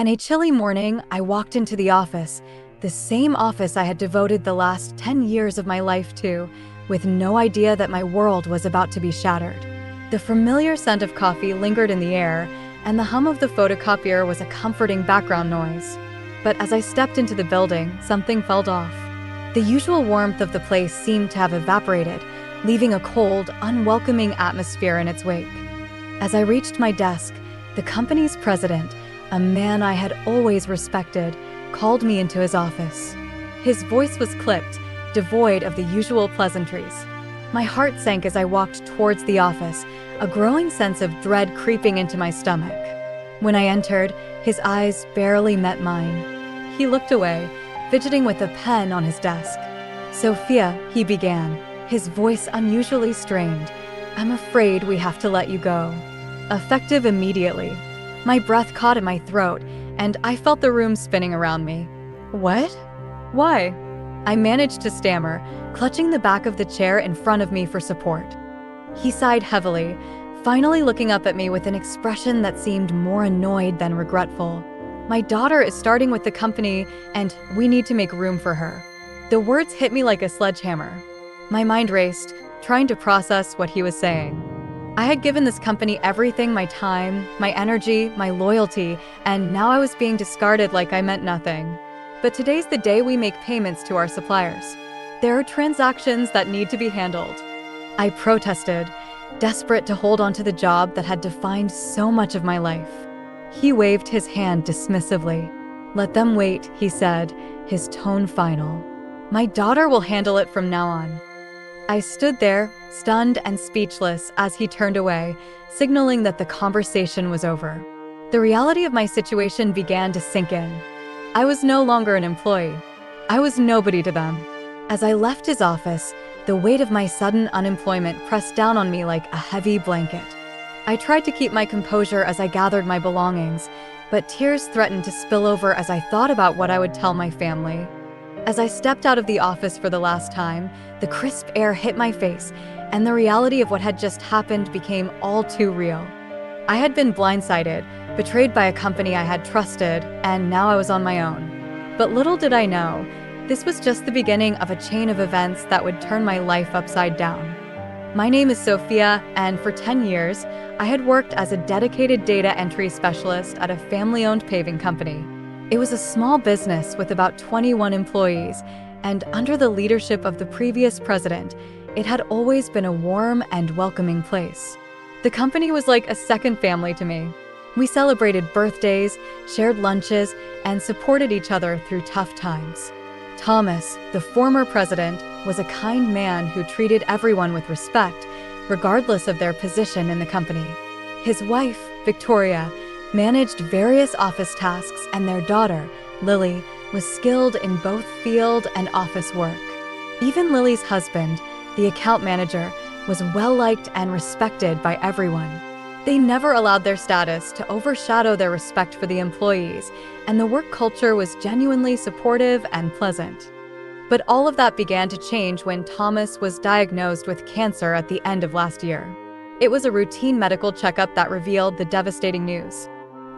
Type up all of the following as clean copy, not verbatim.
And a chilly morning, I walked into the office, the same office I had devoted the last 10 years of my life to, with no idea that my world was about to be shattered. The familiar scent of coffee lingered in the air, and the hum of the photocopier was a comforting background noise. But as I stepped into the building, something felt off. The usual warmth of the place seemed to have evaporated, leaving a cold, unwelcoming atmosphere in its wake. As I reached my desk, the company's president, a man I had always respected, called me into his office. His voice was clipped, devoid of the usual pleasantries. My heart sank as I walked towards the office, a growing sense of dread creeping into my stomach. When I entered, his eyes barely met mine. He looked away, fidgeting with a pen on his desk. "Sophia," he began, his voice unusually strained, "I'm afraid we have to let you go." Effective immediately. My breath caught in my throat, and I felt the room spinning around me. "What? Why?" I managed to stammer, clutching the back of the chair in front of me for support. He sighed heavily, finally looking up at me with an expression that seemed more annoyed than regretful. "My daughter is starting with the company, and we need to make room for her." The words hit me like a sledgehammer. My mind raced, trying to process what he was saying. I had given this company everything: my time, my energy, my loyalty, and now I was being discarded like I meant nothing. But today's the day we make payments to our suppliers. There are transactions that need to be handled. I protested, desperate to hold on to the job that had defined so much of my life. He waved his hand dismissively. "Let them wait," he said, his tone final. "My daughter will handle it from now on." I stood there, stunned and speechless, as he turned away, signaling that the conversation was over. The reality of my situation began to sink in. I was no longer an employee. I was nobody to them. As I left his office, the weight of my sudden unemployment pressed down on me like a heavy blanket. I tried to keep my composure as I gathered my belongings, but tears threatened to spill over as I thought about what I would tell my family. As I stepped out of the office for the last time, the crisp air hit my face, and the reality of what had just happened became all too real. I had been blindsided, betrayed by a company I had trusted, and now I was on my own. But little did I know, this was just the beginning of a chain of events that would turn my life upside down. My name is Sophia, and for 10 years, I had worked as a dedicated data entry specialist at a family-owned paving company. It was a small business with about 21 employees, and under the leadership of the previous president, it had always been a warm and welcoming place. The company was like a second family to me. We celebrated birthdays, shared lunches, and supported each other through tough times. Thomas, the former president, was a kind man who treated everyone with respect, regardless of their position in the company. His wife, Victoria, managed various office tasks, and their daughter, Lily, was skilled in both field and office work. Even Lily's husband, the account manager, was well-liked and respected by everyone. They never allowed their status to overshadow their respect for the employees, and the work culture was genuinely supportive and pleasant. But all of that began to change when Thomas was diagnosed with cancer at the end of last year. It was a routine medical checkup that revealed the devastating news.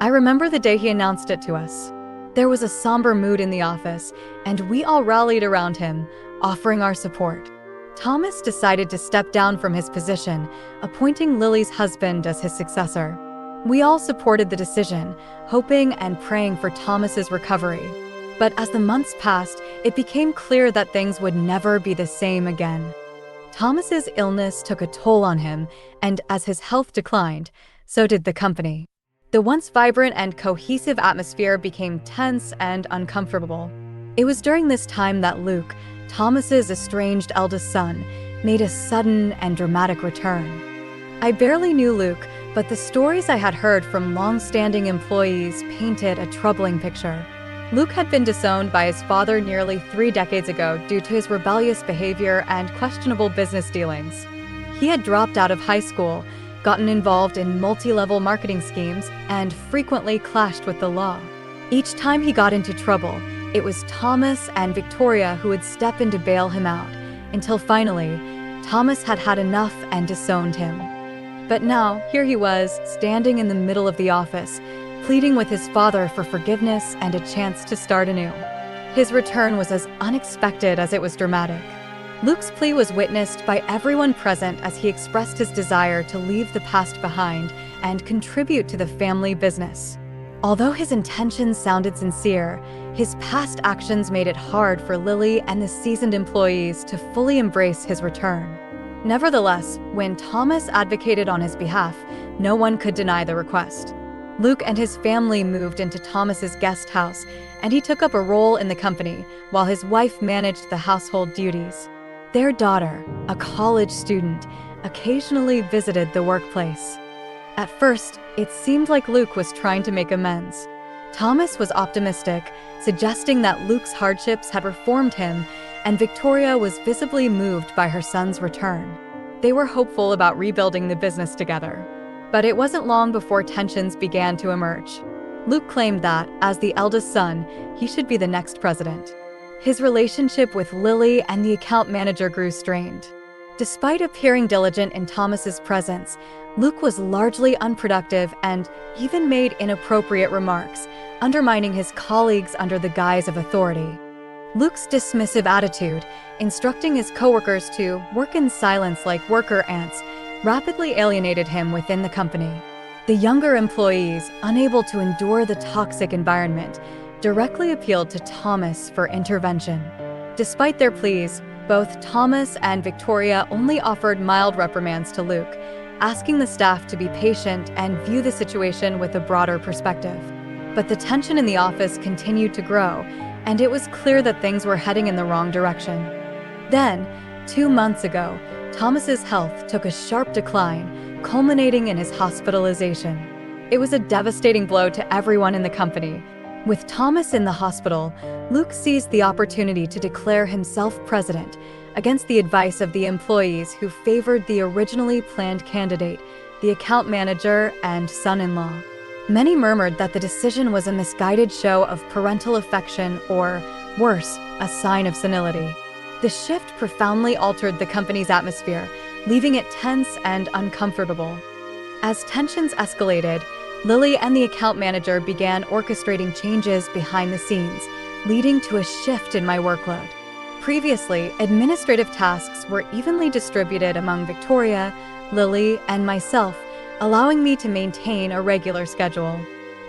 I remember the day he announced it to us. There was a somber mood in the office, and we all rallied around him, offering our support. Thomas decided to step down from his position, appointing Lily's husband as his successor. We all supported the decision, hoping and praying for Thomas's recovery. But as the months passed, it became clear that things would never be the same again. Thomas's illness took a toll on him, and as his health declined, so did the company. The once vibrant and cohesive atmosphere became tense and uncomfortable. It was during this time that Luke, Thomas's estranged eldest son, made a sudden and dramatic return. I barely knew Luke, but the stories I had heard from long-standing employees painted a troubling picture. Luke had been disowned by his father nearly 3 decades ago due to his rebellious behavior and questionable business dealings. He had dropped out of high school, gotten involved in multi-level marketing schemes, and frequently clashed with the law. Each time he got into trouble, it was Thomas and Victoria who would step in to bail him out, until finally, Thomas had had enough and disowned him. But now, here he was, standing in the middle of the office, pleading with his father for forgiveness and a chance to start anew. His return was as unexpected as it was dramatic. Luke's plea was witnessed by everyone present as he expressed his desire to leave the past behind and contribute to the family business. Although his intentions sounded sincere, his past actions made it hard for Lily and the seasoned employees to fully embrace his return. Nevertheless, when Thomas advocated on his behalf, no one could deny the request. Luke and his family moved into Thomas's guest house, and he took up a role in the company while his wife managed the household duties. Their daughter, a college student, occasionally visited the workplace. At first, it seemed like Luke was trying to make amends. Thomas was optimistic, suggesting that Luke's hardships had reformed him, and Victoria was visibly moved by her son's return. They were hopeful about rebuilding the business together. But it wasn't long before tensions began to emerge. Luke claimed that, as the eldest son, he should be the next president. His relationship with Lily and the account manager grew strained. Despite appearing diligent in Thomas's presence, Luke was largely unproductive and even made inappropriate remarks, undermining his colleagues under the guise of authority. Luke's dismissive attitude, instructing his coworkers to work in silence like worker ants, rapidly alienated him within the company. The younger employees, unable to endure the toxic environment, directly appealed to Thomas for intervention. Despite their pleas, both Thomas and Victoria only offered mild reprimands to Luke, asking the staff to be patient and view the situation with a broader perspective. But the tension in the office continued to grow, and it was clear that things were heading in the wrong direction. Then, 2 months ago, Thomas's health took a sharp decline, culminating in his hospitalization. It was a devastating blow to everyone in the company. With Thomas in the hospital, Luke seized the opportunity to declare himself president, against the advice of the employees who favored the originally planned candidate, the account manager and son-in-law. Many murmured that the decision was a misguided show of parental affection or, worse, a sign of senility. The shift profoundly altered the company's atmosphere, leaving it tense and uncomfortable. As tensions escalated, Lily and the account manager began orchestrating changes behind the scenes, leading to a shift in my workload. Previously, administrative tasks were evenly distributed among Victoria, Lily, and myself, allowing me to maintain a regular schedule.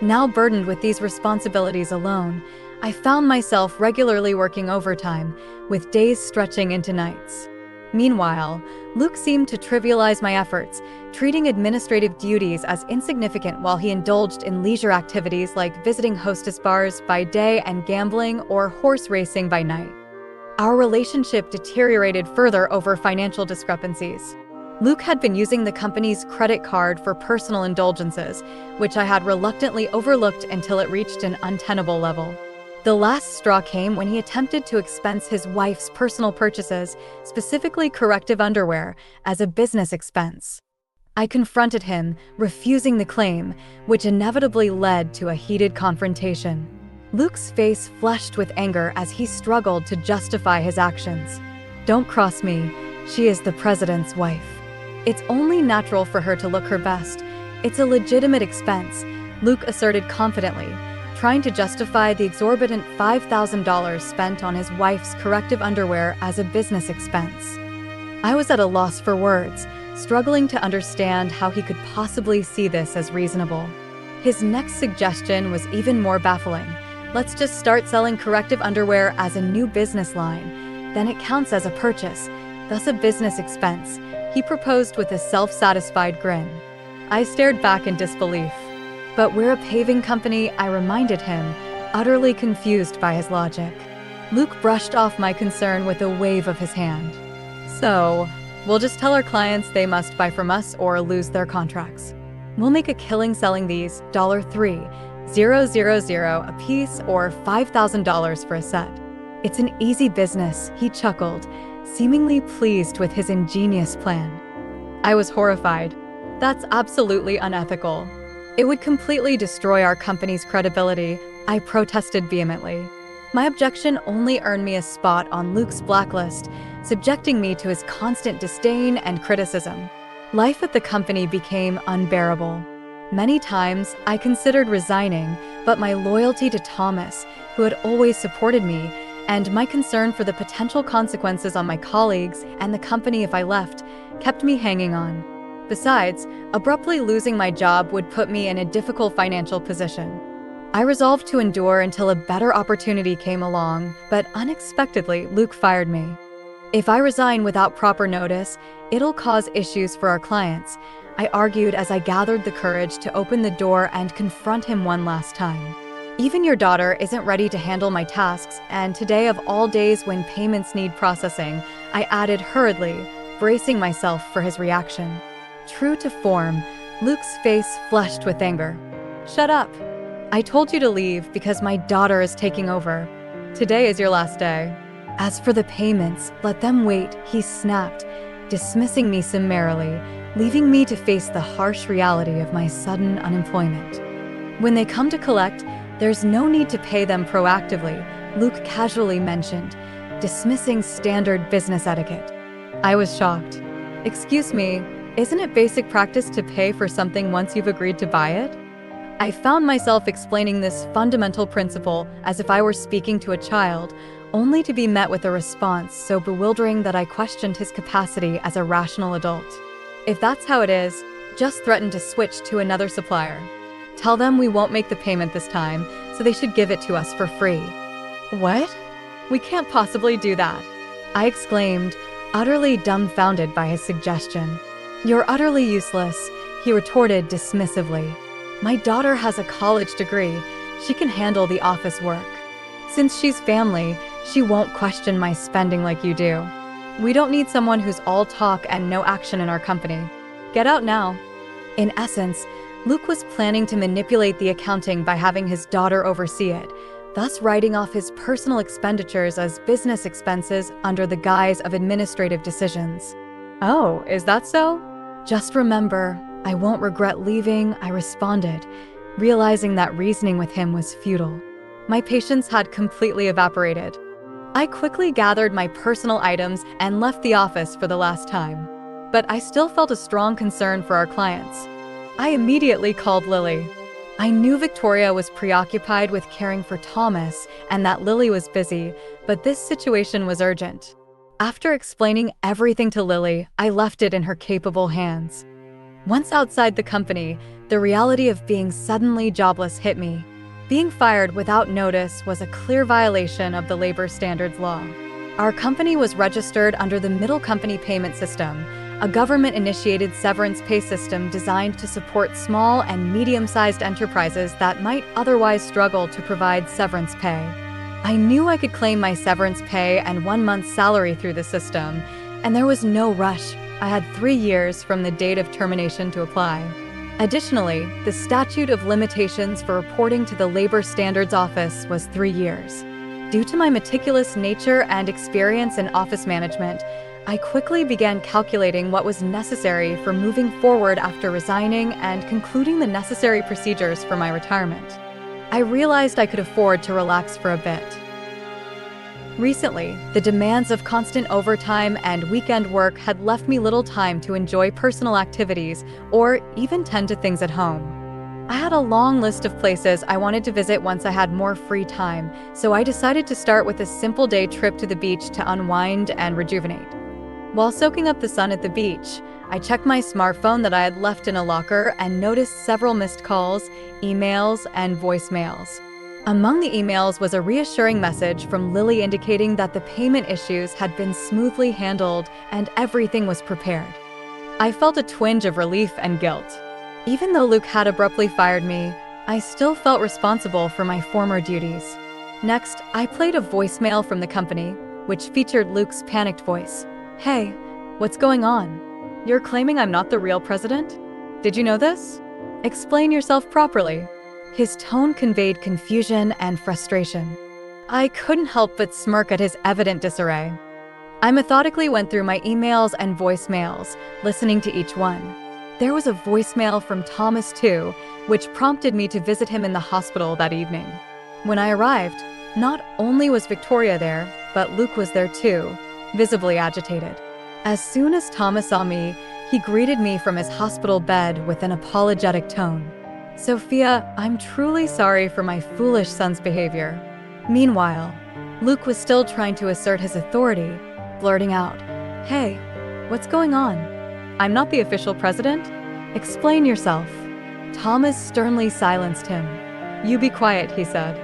Now burdened with these responsibilities alone, I found myself regularly working overtime, with days stretching into nights. Meanwhile, Luke seemed to trivialize my efforts, treating administrative duties as insignificant while he indulged in leisure activities like visiting hostess bars by day and gambling or horse racing by night. Our relationship deteriorated further over financial discrepancies. Luke had been using the company's credit card for personal indulgences, which I had reluctantly overlooked until it reached an untenable level. The last straw came when he attempted to expense his wife's personal purchases, specifically corrective underwear, as a business expense. I confronted him, refusing the claim, which inevitably led to a heated confrontation. Luke's face flushed with anger as he struggled to justify his actions. "Don't cross me. She is the president's wife. It's only natural for her to look her best. It's a legitimate expense," Luke asserted confidently, trying to justify the exorbitant $5,000 spent on his wife's corrective underwear as a business expense. I was at a loss for words, struggling to understand how he could possibly see this as reasonable. His next suggestion was even more baffling. "Let's just start selling corrective underwear as a new business line. Then it counts as a purchase, thus a business expense," he proposed with a self-satisfied grin. I stared back in disbelief. "But we're a paving company," I reminded him, utterly confused by his logic. Luke brushed off my concern with a wave of his hand. "So, we'll just tell our clients they must buy from us or lose their contracts. We'll make a killing selling these $3,000 a piece or $5,000 for a set. It's an easy business," he chuckled, seemingly pleased with his ingenious plan. I was horrified. "That's absolutely unethical. It would completely destroy our company's credibility," I protested vehemently. My objection only earned me a spot on Luke's blacklist, subjecting me to his constant disdain and criticism. Life at the company became unbearable. Many times, I considered resigning, but my loyalty to Thomas, who had always supported me, and my concern for the potential consequences on my colleagues and the company if I left, kept me hanging on. Besides, abruptly losing my job would put me in a difficult financial position. I resolved to endure until a better opportunity came along, but unexpectedly, Luke fired me. If I resign without proper notice, it'll cause issues for our clients, I argued as I gathered the courage to open the door and confront him one last time. Even your daughter isn't ready to handle my tasks, and today of all days when payments need processing, I added hurriedly, bracing myself for his reaction. True to form, Luke's face flushed with anger. "Shut up. I told you to leave because my daughter is taking over. Today is your last day." "As for the payments, let them wait," he snapped, dismissing me summarily, leaving me to face the harsh reality of my sudden unemployment. "When they come to collect, there's no need to pay them proactively," Luke casually mentioned, dismissing standard business etiquette. I was shocked. "Excuse me, isn't it basic practice to pay for something once you've agreed to buy it?" I found myself explaining this fundamental principle as if I were speaking to a child, only to be met with a response so bewildering that I questioned his capacity as a rational adult. "If that's how it is, just threaten to switch to another supplier. Tell them we won't make the payment this time, so they should give it to us for free." "What? We can't possibly do that," I exclaimed, utterly dumbfounded by his suggestion. "You're utterly useless," he retorted dismissively. "My daughter has a college degree. She can handle the office work. Since she's family, she won't question my spending like you do. We don't need someone who's all talk and no action in our company. Get out now." In essence, Luke was planning to manipulate the accounting by having his daughter oversee it, thus writing off his personal expenditures as business expenses under the guise of administrative decisions. "Oh, is that so?" "Just remember, I won't regret leaving," I responded, realizing that reasoning with him was futile. My patience had completely evaporated. I quickly gathered my personal items and left the office for the last time. But I still felt a strong concern for our clients. I immediately called Lily. I knew Victoria was preoccupied with caring for Thomas and that Lily was busy, but this situation was urgent. After explaining everything to Lily, I left it in her capable hands. Once outside the company, the reality of being suddenly jobless hit me. Being fired without notice was a clear violation of the labor standards law. Our company was registered under the Middle Company Payment System, a government-initiated severance pay system designed to support small and medium-sized enterprises that might otherwise struggle to provide severance pay. I knew I could claim my severance pay and 1 month's salary through the system, and there was no rush. I had 3 years from the date of termination to apply. Additionally, the statute of limitations for reporting to the Labor Standards Office was 3 years. Due to my meticulous nature and experience in office management, I quickly began calculating what was necessary for moving forward after resigning and concluding the necessary procedures for my retirement. I realized I could afford to relax for a bit. Recently, the demands of constant overtime and weekend work had left me little time to enjoy personal activities or even tend to things at home. I had a long list of places I wanted to visit once I had more free time, so I decided to start with a simple day trip to the beach to unwind and rejuvenate. While soaking up the sun at the beach, I checked my smartphone that I had left in a locker and noticed several missed calls, emails, and voicemails. Among the emails was a reassuring message from Lily indicating that the payment issues had been smoothly handled and everything was prepared. I felt a twinge of relief and guilt. Even though Luke had abruptly fired me, I still felt responsible for my former duties. Next, I played a voicemail from the company, which featured Luke's panicked voice. "Hey, what's going on? You're claiming I'm not the real president? Did you know this? Explain yourself properly." His tone conveyed confusion and frustration. I couldn't help but smirk at his evident disarray. I methodically went through my emails and voicemails, listening to each one. There was a voicemail from Thomas too, which prompted me to visit him in the hospital that evening. When I arrived, not only was Victoria there, but Luke was there too, visibly agitated. As soon as Thomas saw me, he greeted me from his hospital bed with an apologetic tone. Sophia, I'm truly sorry for my foolish son's behavior. Meanwhile, Luke was still trying to assert his authority, blurting out, "Hey, what's going on? I'm not the official president. Explain yourself." Thomas sternly silenced him. "You be quiet," he said.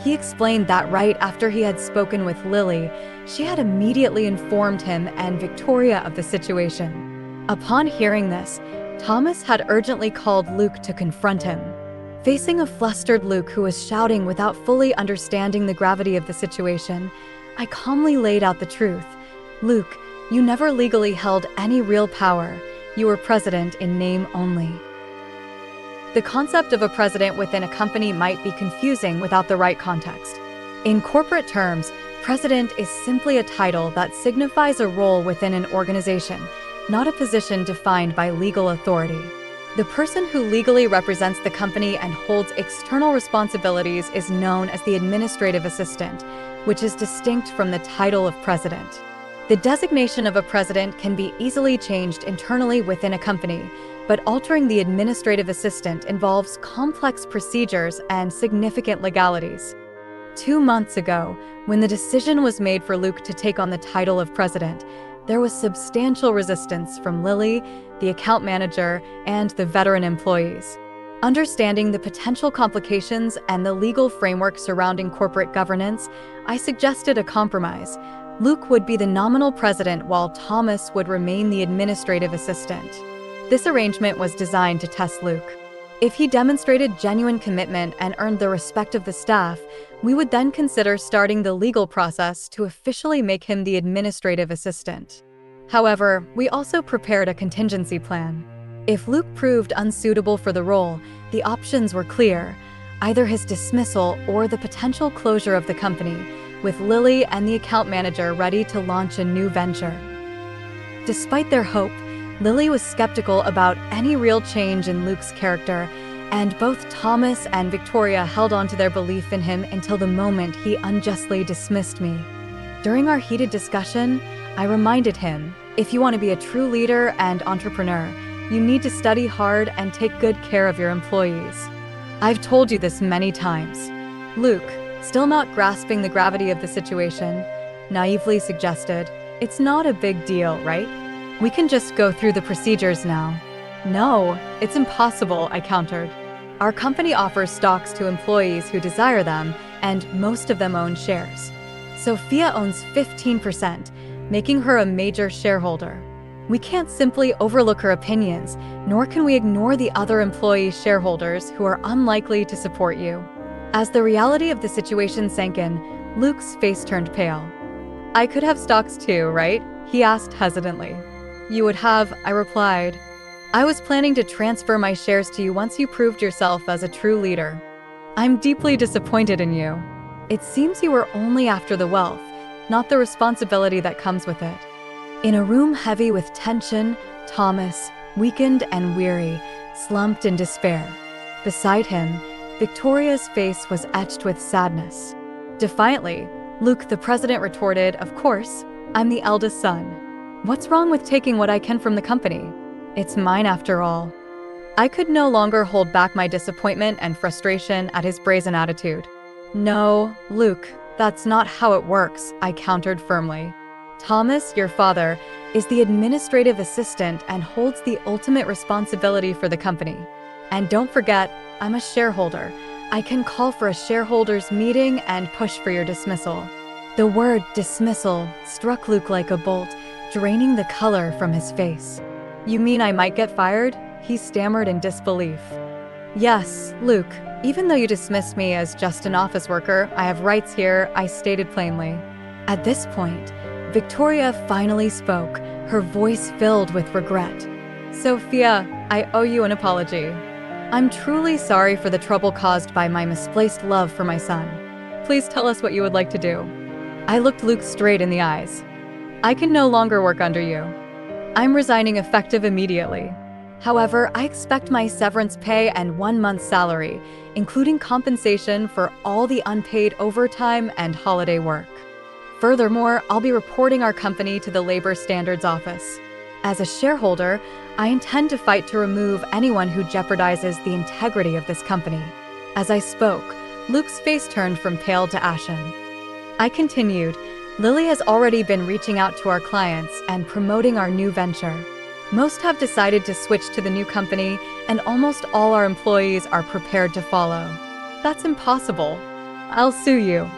He explained that right after he had spoken with Lily, she had immediately informed him and Victoria of the situation. Upon hearing this, Thomas had urgently called Luke to confront him. Facing a flustered Luke who was shouting without fully understanding the gravity of the situation, I calmly laid out the truth. "Luke, you never legally held any real power. You were president in name only." The concept of a president within a company might be confusing without the right context. In corporate terms, president is simply a title that signifies a role within an organization, not a position defined by legal authority. The person who legally represents the company and holds external responsibilities is known as the administrative assistant, which is distinct from the title of president. The designation of a president can be easily changed internally within a company, but altering the administrative assistant involves complex procedures and significant legalities. 2 months ago, when the decision was made for Luke to take on the title of president, there was substantial resistance from Lily, the account manager, and the veteran employees. Understanding the potential complications and the legal framework surrounding corporate governance, I suggested a compromise. Luke would be the nominal president while Thomas would remain the administrative assistant. This arrangement was designed to test Luke. If he demonstrated genuine commitment and earned the respect of the staff, we would then consider starting the legal process to officially make him the administrative assistant. However, we also prepared a contingency plan. If Luke proved unsuitable for the role, the options were clear: either his dismissal or the potential closure of the company, with Lily and the account manager ready to launch a new venture. Despite their hope, Lily was skeptical about any real change in Luke's character, and both Thomas and Victoria held on to their belief in him until the moment he unjustly dismissed me. During our heated discussion, I reminded him, if you want to be a true leader and entrepreneur, you need to study hard and take good care of your employees. I've told you this many times. Luke, still not grasping the gravity of the situation, naively suggested, "It's not a big deal, right? We can just go through the procedures now." "No, it's impossible," I countered. "Our company offers stocks to employees who desire them, and most of them own shares. Sophia owns 15%, making her a major shareholder. We can't simply overlook her opinions, nor can we ignore the other employee shareholders who are unlikely to support you." As the reality of the situation sank in, Luke's face turned pale. "I could have stocks too, right?" he asked hesitantly. "You would have," I replied. "I was planning to transfer my shares to you once you proved yourself as a true leader. I'm deeply disappointed in you. It seems you were only after the wealth, not the responsibility that comes with it." In a room heavy with tension, Thomas, weakened and weary, slumped in despair. Beside him, Victoria's face was etched with sadness. Defiantly, Luke the president retorted, "Of course, I'm the eldest son. What's wrong with taking what I can from the company? It's mine after all." I could no longer hold back my disappointment and frustration at his brazen attitude. "No, Luke, that's not how it works," I countered firmly. "Thomas, your father, is the administrative assistant and holds the ultimate responsibility for the company. And don't forget, I'm a shareholder. I can call for a shareholders' meeting and push for your dismissal." The word dismissal struck Luke like a bolt, draining the color from his face. "You mean I might get fired?" he stammered in disbelief. "Yes, Luke, even though you dismissed me as just an office worker, I have rights here," I stated plainly. At this point, Victoria finally spoke, her voice filled with regret. "Sophia, I owe you an apology. I'm truly sorry for the trouble caused by my misplaced love for my son. Please tell us what you would like to do." I looked Luke straight in the eyes. "I can no longer work under you. I'm resigning effective immediately. However, I expect my severance pay and 1 month's salary, including compensation for all the unpaid overtime and holiday work. Furthermore, I'll be reporting our company to the Labor Standards Office." As a shareholder, I intend to fight to remove anyone who jeopardizes the integrity of this company. As I spoke, Luke's face turned from pale to ashen. I continued, Lily has already been reaching out to our clients and promoting our new venture. Most have decided to switch to the new company, and almost all our employees are prepared to follow. That's impossible. I'll sue you.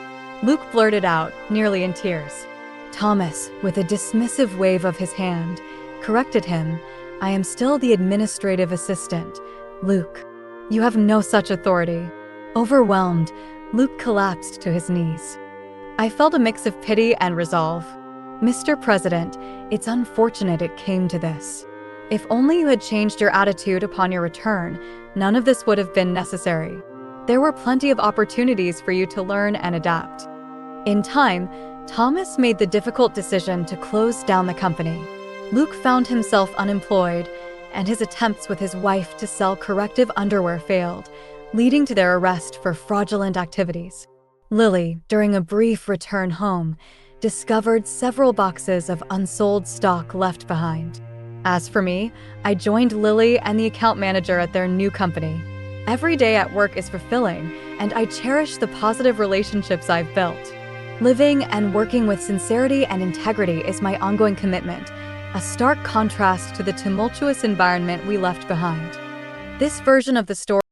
Luke blurted out, nearly in tears. Thomas, with a dismissive wave of his hand, corrected him. I am still the administrative assistant. Luke, you have no such authority. Overwhelmed, Luke collapsed to his knees. I felt a mix of pity and resolve. Mr. President, it's unfortunate it came to this. If only you had changed your attitude upon your return, none of this would have been necessary. There were plenty of opportunities for you to learn and adapt. In time, Thomas made the difficult decision to close down the company. Luke found himself unemployed, and his attempts with his wife to sell corrective underwear failed, leading to their arrest for fraudulent activities. Lily, during a brief return home, discovered several boxes of unsold stock left behind. As for me, I joined Lily and the account manager at their new company. Every day at work is fulfilling, and I cherish the positive relationships I've built. Living and working with sincerity and integrity is my ongoing commitment, a stark contrast to the tumultuous environment we left behind. This version of the story